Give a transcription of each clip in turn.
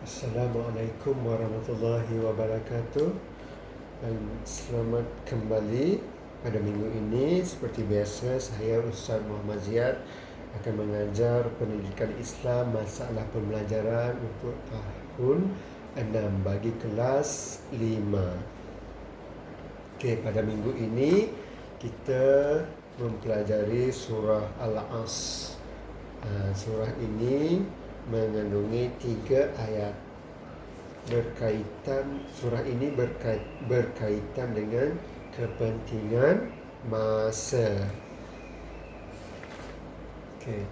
Assalamualaikum warahmatullahi wabarakatuh. Dan selamat kembali pada minggu ini. Seperti biasa, saya Ustaz Muhammad Ziyad akan mengajar pendidikan Islam masalah pembelajaran untuk tahun 6 bagi kelas 5. Okey, pada minggu ini kita mempelajari surah Al-As. Surah ini mengandungi 3 ayat. Surah ini berkaitan dengan kepentingan masa. Okey.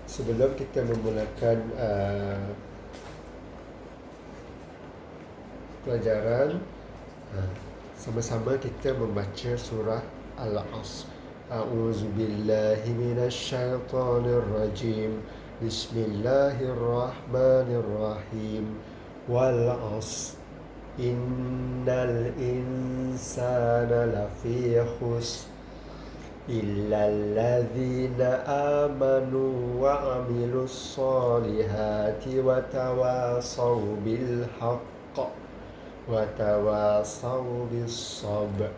Sebelum kita memulakan pelajaran, sama-sama kita membaca surah Al-As. A'udzu billahi minasy syaithanir rajim. Bismillahirrahmanirrahim. Wal 'asr. Innal insana lafi khusr. Illal ladzina amanu wa 'amilus solihati wa tawasaw bil haqq wa tawasaw bis sabr.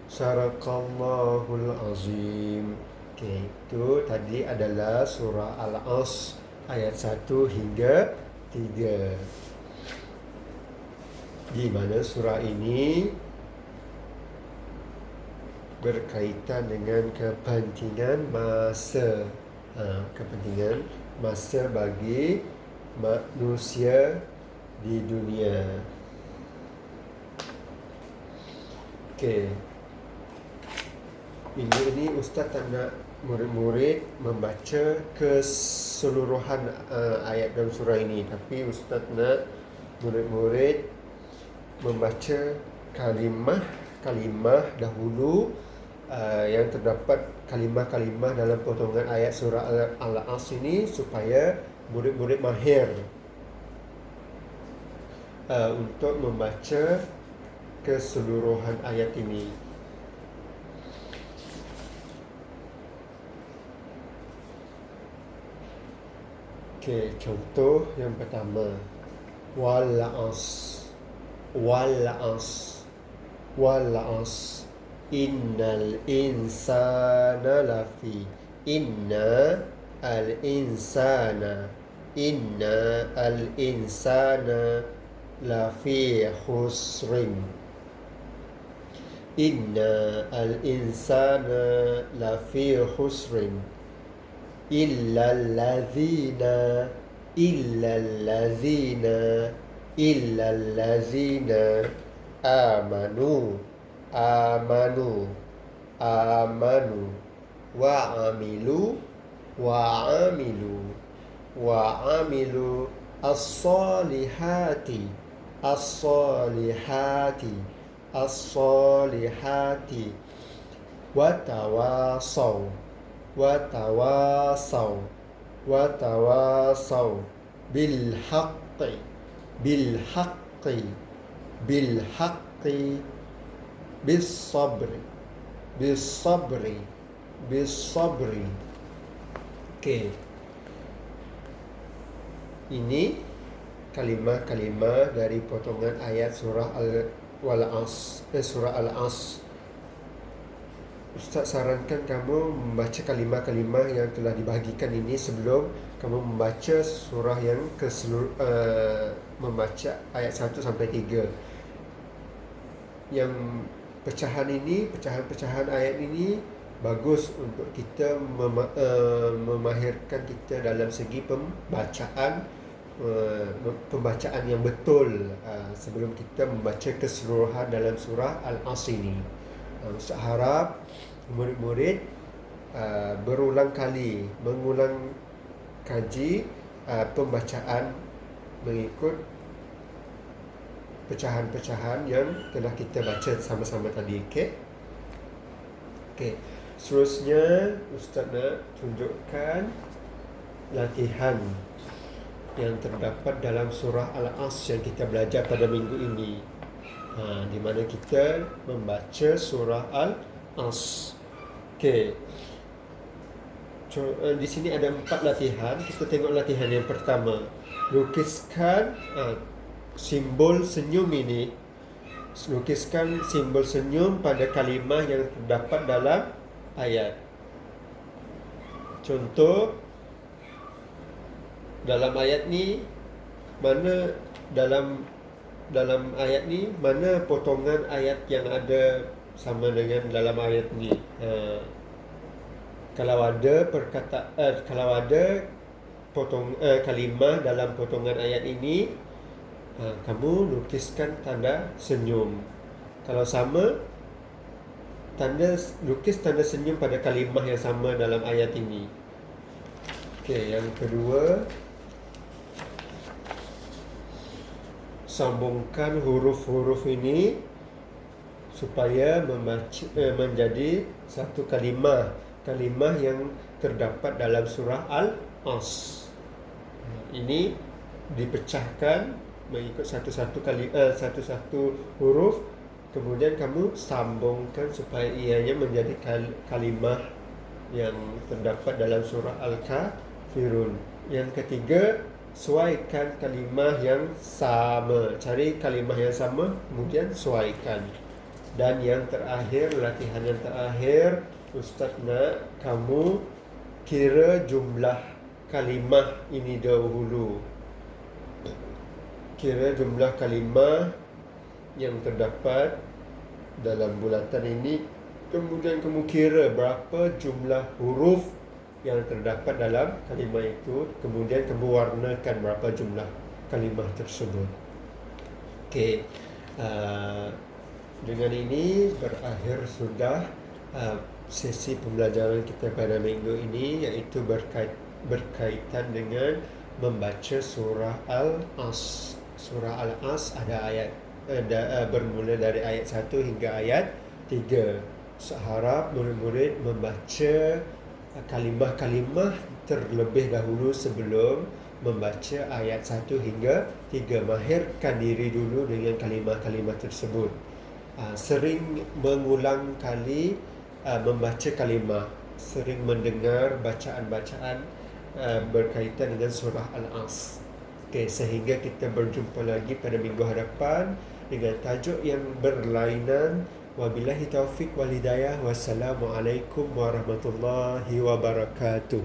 Sadaqallahul azim. Okey, itu tadi adalah surah Al-As ayat 1 hingga 3. Di mana surah ini berkaitan dengan kepentingan masa. Kepentingan masa bagi manusia di dunia. Okey. Minggu ini Ustaz tak nak murid-murid membaca keseluruhan ayat dalam surah ini, tapi Ustaz nak murid-murid membaca kalimah-kalimah dahulu yang terdapat kalimah-kalimah dalam potongan ayat surah Al-As ini, supaya murid-murid mahir untuk membaca keseluruhan ayat ini. Okey, contoh yang pertama. Wal 'asr. Wal 'asr. Wal 'asr. Innal insana lafi. Inna al-insana. Inna al-insana lafi khusrin. Inna al-insana lafi khusrin. Illallazina amanu wa amilu as-solihati watawasau bil haqqi bis sabri. Okey. Ini kalimah-kalimah dari potongan ayat surah Al-As. Ustaz sarankan kamu membaca kalimah-kalimah yang telah dibahagikan ini sebelum kamu membaca surah yang membaca ayat 1 sampai 3. Yang pecahan-pecahan ayat ini bagus untuk kita memahirkan kita dalam segi pembacaan yang betul sebelum kita membaca keseluruhan dalam surah Al-As ini. Ustaz harap murid-murid berulang kali mengulang kaji pembacaan mengikut pecahan-pecahan yang telah kita baca sama-sama tadi. Okey. Seterusnya Ustaz nak tunjukkan latihan yang terdapat dalam surah Al-As yang kita belajar pada minggu ini. Di mana kita membaca surah Al-As. Okey. Di sini ada 4 latihan. Kita tengok latihan yang pertama. Lukiskan simbol senyum ini. Lukiskan simbol senyum pada kalimah yang terdapat dalam ayat. Contoh, dalam ayat ni mana dalam ayat ni mana potongan ayat yang ada sama dengan dalam ayat ni. Kalau ada kalimah dalam potongan ayat ini, kamu lukiskan tanda senyum. Kalau sama, lukis tanda senyum pada kalimah yang sama dalam ayat ini. Okey, yang kedua, sambungkan huruf-huruf ini supaya menjadi satu kalimah yang terdapat dalam surah Al-As. Ini dipecahkan mengikut satu-satu huruf, kemudian kamu sambungkan supaya ianya menjadi kalimah yang terdapat dalam surah Al-Kafirun. Yang ketiga, sesuaikan kalimah yang sama. Cari kalimah yang sama, kemudian sesuaikan. Dan yang terakhir, latihan yang terakhir, Ustaz nak kamu kira jumlah kalimah ini dahulu. Kira jumlah kalimah yang terdapat dalam bulatan ini, kemudian kamu kira berapa jumlah huruf yang terdapat dalam kalimah itu, kemudian kamu warnakan berapa jumlah kalimah tersebut. Okey, dengan ini berakhir sudah sesi pembelajaran kita pada minggu ini, iaitu berkaitan dengan membaca surah Al-As. Surah Al-As bermula dari ayat 1 hingga ayat 3. Seharap murid-murid membaca kalimah-kalimah terlebih dahulu sebelum membaca ayat 1 hingga 3. Mahirkan diri dulu dengan kalimah-kalimah tersebut. Sering mengulang kali membaca kalimah, sering mendengar bacaan-bacaan berkaitan dengan surah Al-As. Okay, sehingga kita berjumpa lagi pada minggu hadapan dengan tajuk yang berlainan. Wabillahi taufiq wal hidayah. Wassalamualaikum warahmatullahi wabarakatuh.